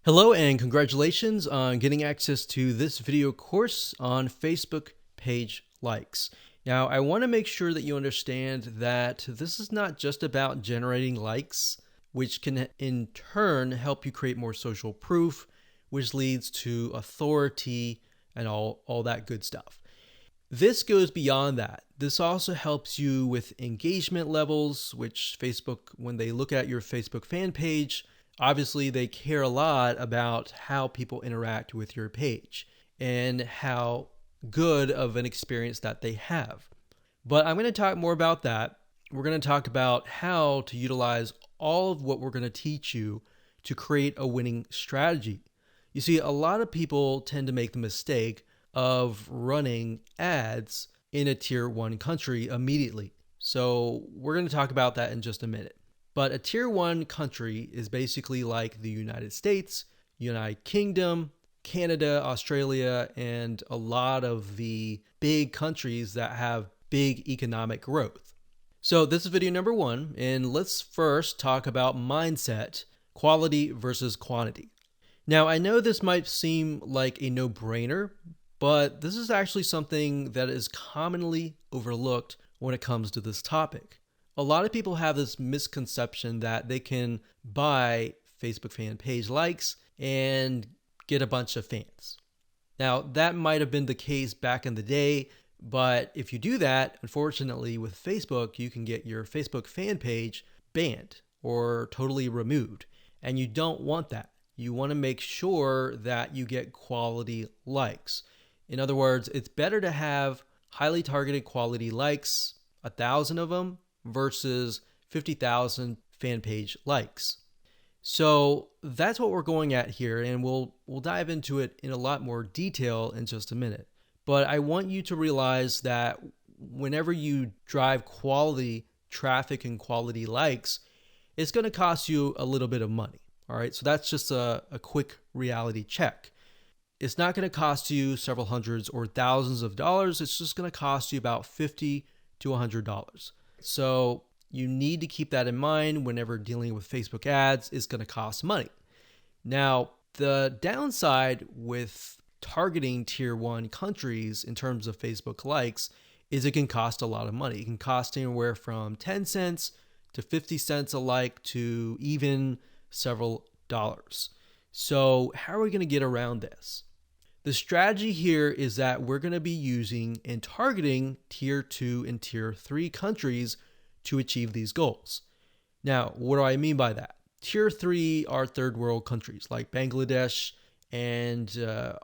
Hello and congratulations on getting access to this video course on Facebook page likes. Now, I want to make sure that you understand that this is not just about generating likes, which can in turn help you create more social proof, which leads to authority and all that good stuff. This goes beyond that. This also helps you with engagement levels, which Facebook, when they look at your Facebook fan page, obviously they care a lot about how people interact with your page and how good of an experience that they have. But I'm going to talk more about that. We're going to talk about how to utilize all of what we're going to teach you to create a winning strategy. You see, a lot of people tend to make the mistake of running ads in a tier 1 country immediately. So we're going to talk about that in just a minute. But a tier 1 country is basically like the United States, United Kingdom, Canada, Australia, and a lot of the big countries that have big economic growth. So this is video number 1, and let's first talk about mindset, quality versus quantity. Now, I know this might seem like a no-brainer, but this is actually something that is commonly overlooked when it comes to this topic. A lot of people have this misconception that they can buy Facebook fan page likes and get a bunch of fans. Now, that might have been the case back in the day, but if you do that, unfortunately with Facebook, you can get your Facebook fan page banned or totally removed, and you don't want that. You want to make sure that you get quality likes. In other words, it's better to have highly targeted quality likes, 1,000 of them, versus 50,000 fan page likes. So that's what we're going at here, and we'll dive into it in a lot more detail in just a minute. But I want you to realize that whenever you drive quality traffic and quality likes, it's going to cost you a little bit of money. All right, so that's just a quick reality check. It's not going to cost you several hundreds or thousands of dollars. It's just going to cost you about $50 to $100. So you need to keep that in mind whenever dealing with Facebook ads. It's going to cost money. Now, the downside with targeting tier 1 countries in terms of Facebook likes is it can cost a lot of money. It can cost anywhere from 10 cents to 50 cents a like to even several dollars. So how are we going to get around this? The strategy here is that we're going to be using and targeting tier 2 and tier 3 countries to achieve these goals. Now, what do I mean by that? Tier 3 are third world countries like Bangladesh and a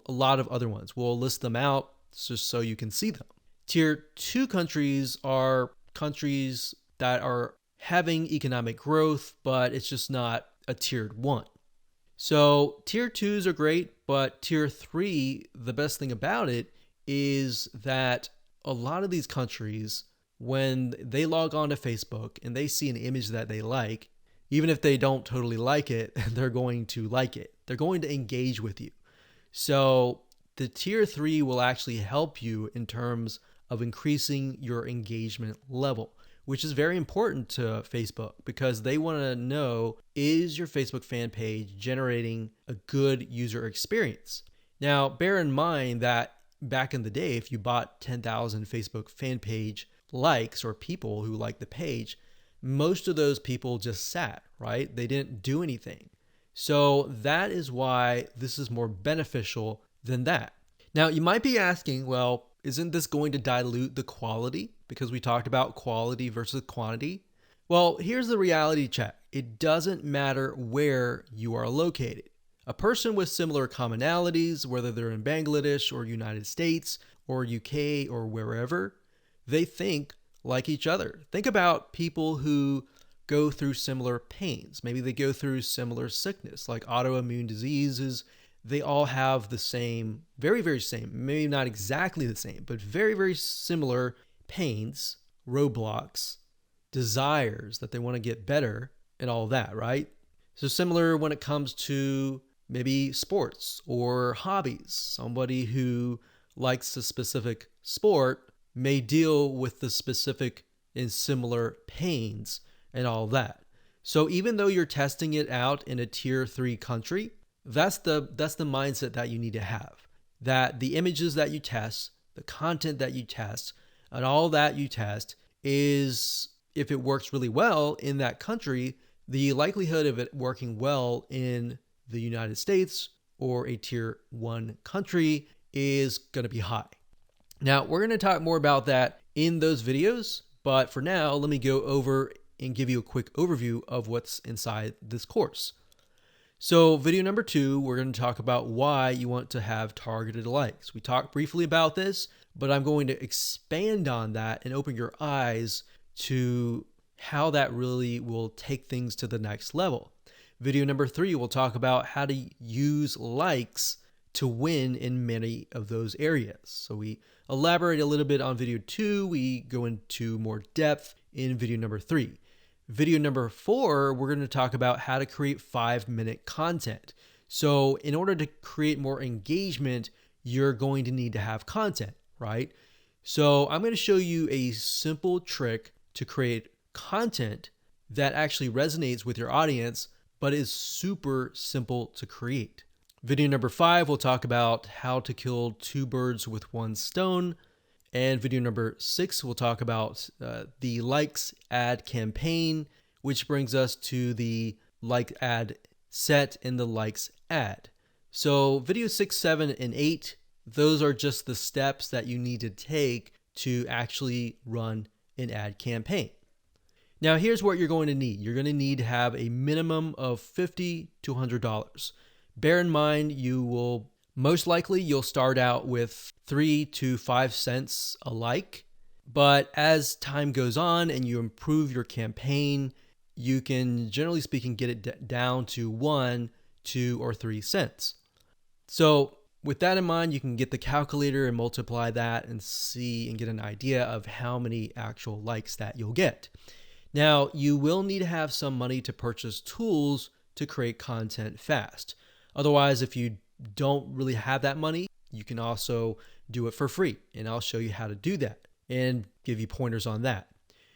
lot of other ones. We'll list them out just so you can see them. Tier 2 countries are countries that are having economic growth, but it's just not a tiered 1. So tier 2s are great, but tier 3, the best thing about it is that a lot of these countries, when they log on to Facebook and they see an image that they like, even if they don't totally like it, they're going to like it. They're going to engage with you. So the tier 3 will actually help you in terms of increasing your engagement level, which is very important to Facebook because they want to know, is your Facebook fan page generating a good user experience? Now, bear in mind that back in the day, if you bought 10,000 Facebook fan page likes or people who liked the page, most of those people just sat, right? They didn't do anything. So that is why this is more beneficial than that. Now, you might be asking, well, isn't this going to dilute the quality? Because we talked about quality versus quantity. Well, here's the reality check. It doesn't matter where you are located. A person with similar commonalities, whether they're in Bangladesh or United States or UK or wherever, they think like each other. Think about people who go through similar pains. Maybe they go through similar sickness, like autoimmune diseases. They all have the same, very, very same, maybe not exactly the same, but very, very similar pains, roadblocks, desires that they want to get better and all that, right? So similar when it comes to maybe sports or hobbies. Somebody who likes a specific sport may deal with the specific and similar pains and all that. So even though you're testing it out in a tier 3 country, That's the mindset that you need to have. That the images that you test, the content that you test, and all that you test is, if it works really well in that country, the likelihood of it working well in the United States or a tier 1 country is going to be high. Now, we're going to talk more about that in those videos, but for now, let me go over and give you a quick overview of what's inside this course. So video number 2, we're going to talk about why you want to have targeted likes. We talked briefly about this, but I'm going to expand on that and open your eyes to how that really will take things to the next level. Video number 3, we'll talk about how to use likes to win in many of those areas. So we elaborate a little bit on video 2. We go into more depth in video number 3. Video number 4, we're going to talk about how to create 5-minute content. So in order to create more engagement, you're going to need to have content, right? So I'm going to show you a simple trick to create content that actually resonates with your audience, but is super simple to create. Video number 5, we'll talk about how to kill 2 birds with 1 stone. And video number 6, we'll talk about the likes ad campaign, which brings us to the like ad set and the likes ad. So video 6, 7, and 8, those are just the steps that you need to take to actually run an ad campaign. Now here's what you're going to need. You're going to need to have a minimum of $50 to $100. Bear in mind, most likely you'll start out with 3 to 5 cents a like, but as time goes on and you improve your campaign, you can, generally speaking, get it down to 1, 2, or 3 cents. So with that in mind, you can get the calculator and multiply that and see and get an idea of how many actual likes that you'll get. Now, you will need to have some money to purchase tools to create content fast. Otherwise, if you don't really have that money, you can also do it for free. And I'll show you how to do that and give you pointers on that.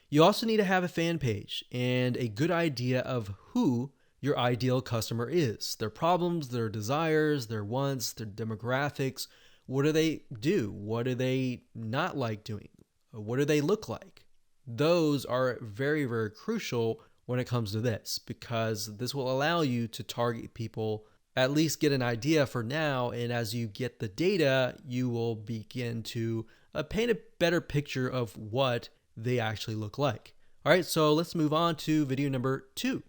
You also need to have a fan page and a good idea of who your ideal customer is, their problems, their desires, their wants, their demographics. What do they do? What do they not like doing? What do they look like? Those are very, very crucial when it comes to this, because this will allow you to target people, at least get an idea for now. And as you get the data, you will begin to paint a better picture of what they actually look like. All right, so let's move on to video number 2.